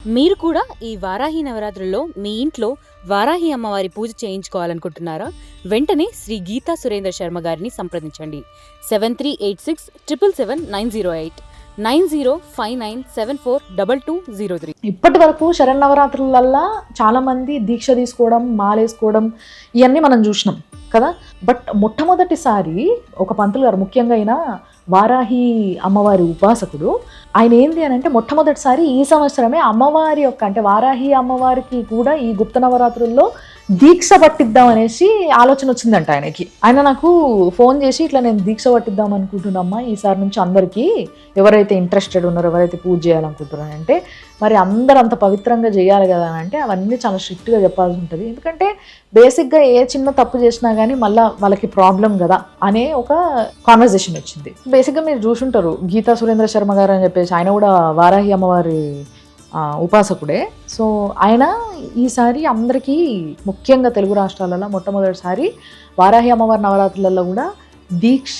మీరు కూడా ఈ వారాహి నవరాత్రుల్లో మీ ఇంట్లో వారాహి అమ్మవారి పూజ చేయించుకోవాలనుకుంటున్నారా? వెంటనే శ్రీ గీతా సురేంద్ర శర్మ గారిని సంప్రదించండి. 7386777908 905997422203. ఇప్పటి వరకు శరన్నవరాత్రులల్లా చాలా మంది దీక్ష తీసుకోవడం, మాలేసుకోవడం ఇవన్నీ మనం చూసినాం కదా. బట్ మొట్టమొదటిసారి ఒక పంతులు గారు, ముఖ్యంగా అయినా వారాహి అమ్మవారి ఉపాసకుడు, ఆయన ఏంది అని అంటే మొట్టమొదటిసారి ఈ సంవత్సరమే అమ్మవారి యొక్క అంటే వారాహి అమ్మవారికి కూడా ఈ గుప్త నవరాత్రుల్లో దీక్ష పట్టిద్దాం అనేసి ఆలోచన వచ్చిందంట ఆయనకి. ఆయన నాకు ఫోన్ చేసి, ఇట్లా నేను దీక్ష పట్టిద్దాం అనుకుంటున్నామ్మా, ఈసారి నుంచి అందరికీ ఎవరైతే ఇంట్రెస్టెడ్ ఉన్నారో, ఎవరైతే పూజ చేయాలనుకుంటున్నారంటే, మరి అందరూ అంత పవిత్రంగా చేయాలి కదా అని అంటే అవన్నీ చాలా స్ట్రిక్ట్గా చెప్పాల్సి ఉంటుంది. ఎందుకంటే బేసిక్గా ఏ చిన్న తప్పు చేసినా కానీ మళ్ళీ వాళ్ళకి ప్రాబ్లం కదా అనే ఒక కాన్వర్జేషన్ వచ్చింది. బేసిక్గా మీరు చూసుంటారు గీతా సురేంద్ర శర్మ గారు అని చెప్పేసి, ఆయన కూడా వారాహి అమ్మవారి ఉపాసకుడే. సో ఆయన ఈసారి అందరికీ, ముఖ్యంగా తెలుగు రాష్ట్రాలలో మొట్టమొదటిసారి వారాహి అమ్మవారి నవరాత్రులలో కూడా దీక్ష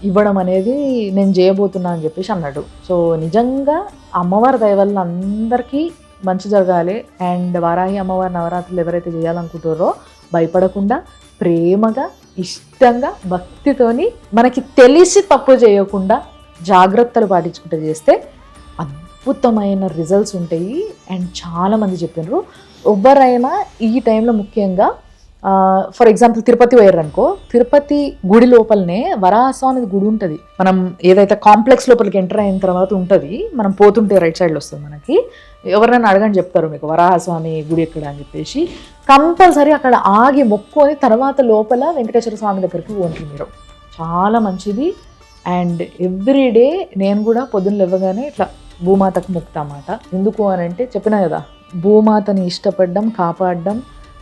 ఇవ్వడం అనేది నేను చేయబోతున్నా అని చెప్పేసి అన్నాడు. సో నిజంగా అమ్మవారి దయ వల్ల అందరికీ మంచి జరగాలి. అండ్ వారాహి అమ్మవారి నవరాత్రులు ఎవరైతే చేయాలనుకుంటారో భయపడకుండా, ప్రేమగా, ఇష్టంగా, భక్తితోని, మనకి తెలిసి తప్పు చేయకుండా జాగ్రత్తలు పాటించుకుంటూ చేస్తే అద్భుతమైన రిజల్ట్స్ ఉంటాయి. అండ్ చాలామంది చెప్పినారు, ఎవరైనా ఈ టైంలో ముఖ్యంగా ఫర్ ఎగ్జాంపుల్ తిరుపతి పోయారు అనుకో, తిరుపతి గుడి లోపలనే వరాహస్వామి గుడి ఉంటుంది. మనం ఏదైతే కాంప్లెక్స్ లోపలికి ఎంటర్ అయిన తర్వాత ఉంటుంది, మనం పోతుంటే రైట్ సైడ్లో వస్తుంది మనకి. ఎవరైనా అడగని చెప్తారు మీకు వరాహస్వామి గుడి ఎక్కడ అని చెప్పేసి. కంపల్సరీ అక్కడ ఆగి మొక్కుని తర్వాత లోపల వెంకటేశ్వర స్వామి దగ్గరికి పోంటారు మీరు. చాలా మంచిది. అండ్ ఎవ్రీడే నేను కూడా పొద్దున్న లేవగానే ఇట్లా భూమాతకు మొక్కుతామాట. ఎందుకు అని అంటే చెప్పినా కదా, భూమాతని ఇష్టపడడం, కాపాడడం,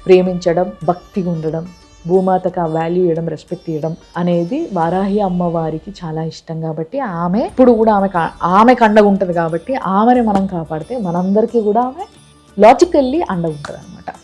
ప్రేమించడం, భక్తిగా ఉండడం, భూమాతకు ఆ వాల్యూ ఇవ్వడం, రెస్పెక్ట్ ఇవ్వడం అనేది వారాహి అమ్మవారికి చాలా ఇష్టం. కాబట్టి ఆమె ఇప్పుడు కూడా ఆమెకు అండగా ఉంటుంది. కాబట్టి ఆమెని మనం కాపాడితే మనందరికీ కూడా ఆమె లాజికల్లీ అండగా ఉంటుంది అనమాట.